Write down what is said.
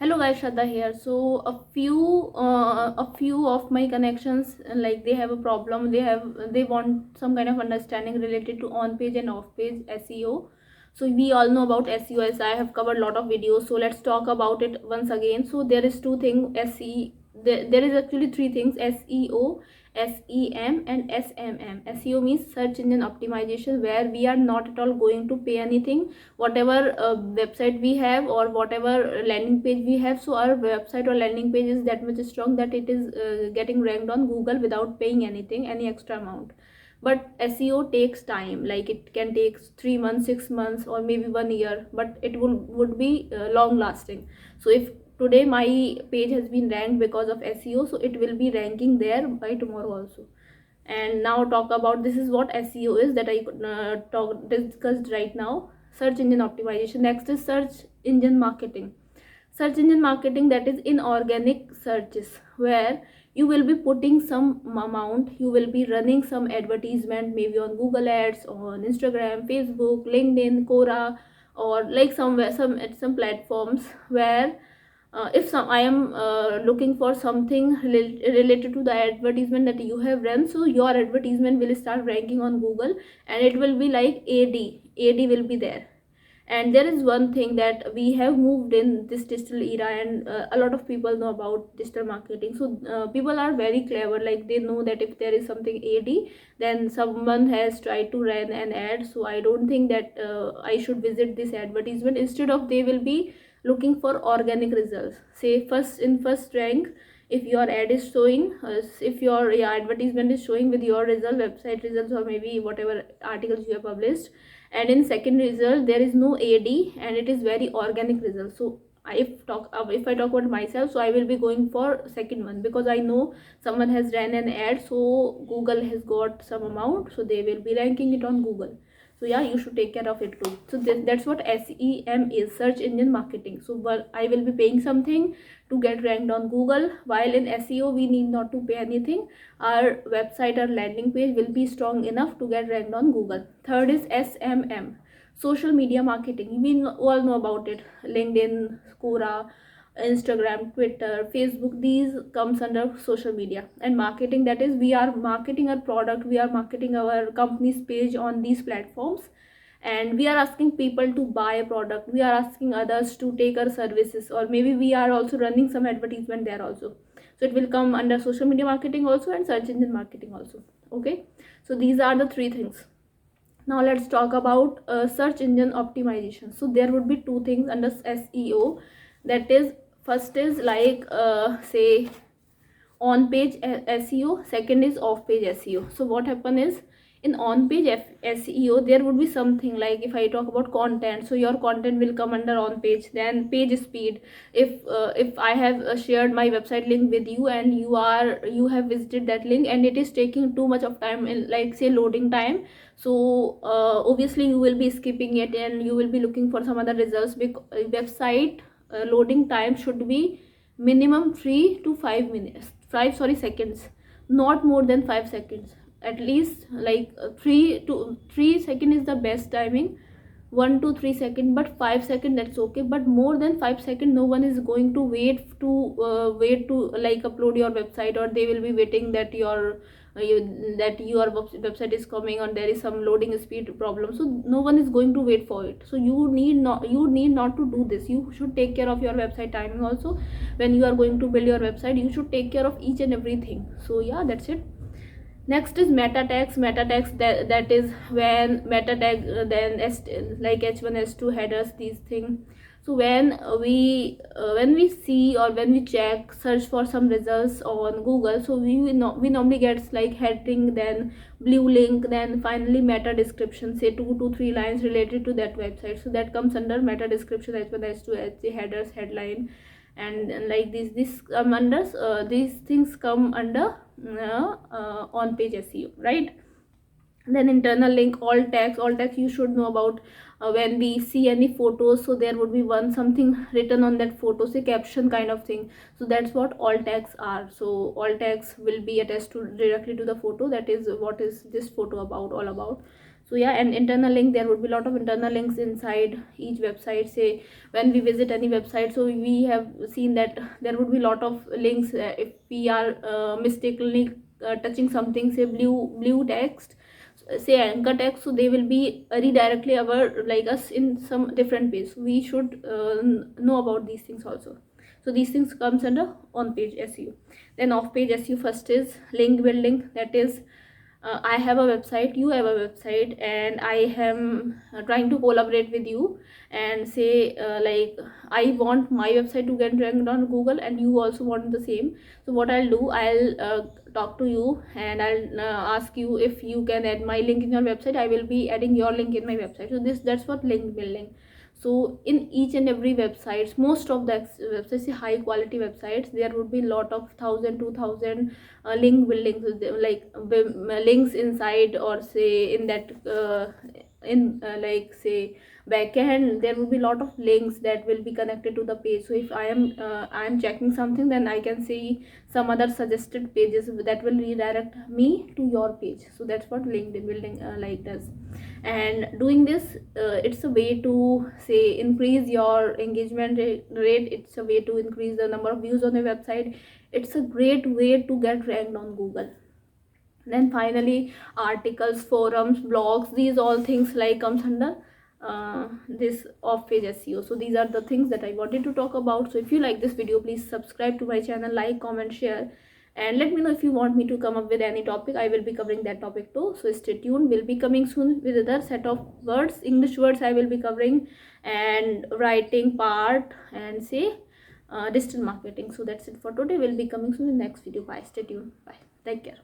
Hello guys, Shraddha here. So a few of my connections, like, they have a problem. They want some kind of understanding related to on page and off page SEO. So we all know about SEO, as I have covered a lot of videos. So let's talk about it once again. So there is two things. There is actually three things: SEO, SEM and SMM. SEO means search engine optimization, where we are not at all going to pay anything. Whatever website we have or whatever landing page we have, so our website or landing page is that much strong that it is getting ranked on Google without paying anything, any extra amount. But SEO takes time, like it can take 3 months, 6 months, or maybe 1 year, but it would be long lasting. So if today my page has been ranked because of SEO, so it will be ranking there by tomorrow also. And now talk about, this is what SEO is, that I discussed right now. Search engine optimization. Next is search engine marketing. Search engine marketing, that is inorganic searches, where you will be putting some amount, you will be running some advertisement, maybe on Google Ads, on Instagram, Facebook, LinkedIn, Quora, or like somewhere, some platforms, where if I am looking for something related to the advertisement that you have run, so your advertisement will start ranking on Google, and it will be like AD will be there. And there is one thing that we have moved in this digital era, and a lot of people know about digital marketing. So people are very clever, like they know that if there is something AD, then someone has tried to run an ad, so I don't think that I should visit this advertisement. Instead of, they will be looking for organic results. Say first rank, if your ad is showing, if your advertisement is showing with your result, website results, or maybe whatever articles you have published, and in second result there is no AD and it is very organic result. So if I talk about myself, so I will be going for second one, because I know someone has ran an ad, so Google has got some amount, so they will be ranking it on Google. So yeah, you should take care of it too. So that's what SEM is, search engine marketing. So but I will be paying something to get ranked on Google, while in SEO we need not to pay anything. Our website or landing page will be strong enough to get ranked on Google. Third is SMM, social media marketing. We all know about it: LinkedIn, Quora, Instagram, Twitter, Facebook. These comes under social media and marketing. That is, we are marketing our product, we are marketing our company's page on these platforms, and we are asking people to buy a product, we are asking others to take our services, or maybe we are also running some advertisement there also. So it will come under social media marketing also, and search engine marketing also. Okay, so these are the three things. Now let's talk about search engine optimization. So there would be two things under SEO, that is, first is like say on page SEO, second is off page SEO. So what happen is, in on page SEO there would be something like, if I talk about content, so your content will come under on page. Then page speed, if I have shared my website link with you, and you have visited that link and it is taking too much of time, in like say loading time, so obviously you will be skipping it and you will be looking for some other results. Because website loading time should be minimum 3 to 5 minutes, 5 seconds, not more than 5 seconds. At least like 3 to 3 second is the best timing, 1 to 3 second, but 5 second, that's okay. But more than 5 second, no one is going to wait to like upload your website, or they will be waiting that your website is coming, or there is some loading speed problem. So no one is going to wait for it. So you need not to do this. You should take care of your website timing also. When you are going to build your website, you should take care of each and everything. So yeah, that's it. Next is meta tags. That is when meta tag, then like H1, H2 headers, these things. So when we see, or when we search for some results on Google, so we normally get like heading, then blue link, then finally meta description, say 2 to 3 lines related to that website. So that comes under meta description, H1, H2, H3, headers, headline, and like this under these things come under on page SEO, right? Then internal link, alt text you should know about. When we see any photos, so there would be something written on that photo, say caption kind of thing. So that's what alt tags are. So alt tags will be attached directly to the photo. That is what is this photo about, all about. So yeah, and internal link, there would be a lot of internal links inside each website. Say when we visit any website, so we have seen that there would be a lot of links if we are mistakenly touching something, say blue text, say anchor text, so they will be redirectly our like us in some different ways. So we should know about these things also. So these things comes under on page SEO. Then off page SEO, first is link building. That is, I have a website, you have a website, and I am trying to collaborate with you, and say like I want my website to get ranked on Google and you also want the same. So what I'll do, I'll talk to you and I'll ask you if you can add my link in your website. I will be adding your link in my website. So that's what link building. So in each and every websites, most of the websites, high quality websites, there would be lot of 1,000 2,000 link buildings, like links inside, or say in that in like say backend, there will be a lot of links that will be connected to the page. So if I am checking something, then I can see some other suggested pages that will redirect me to your page. So that's what link building like does. And doing this, it's a way to say increase your engagement rate. It's a way to increase the number of views on the website. It's a great way to get ranked on Google. Then finally, articles, forums, blogs, these all things like comes under this off page SEO. So these are the things that I wanted to talk about. So if you like this video, please subscribe to my channel, like, comment, share, and let me know if you want me to come up with any topic. I will be covering that topic too, so stay tuned. We'll be coming soon with another set of words, English words I will be covering, and writing part, and say digital marketing. So that's it for today. We'll be coming soon in the next video. Bye, stay tuned, bye, take care.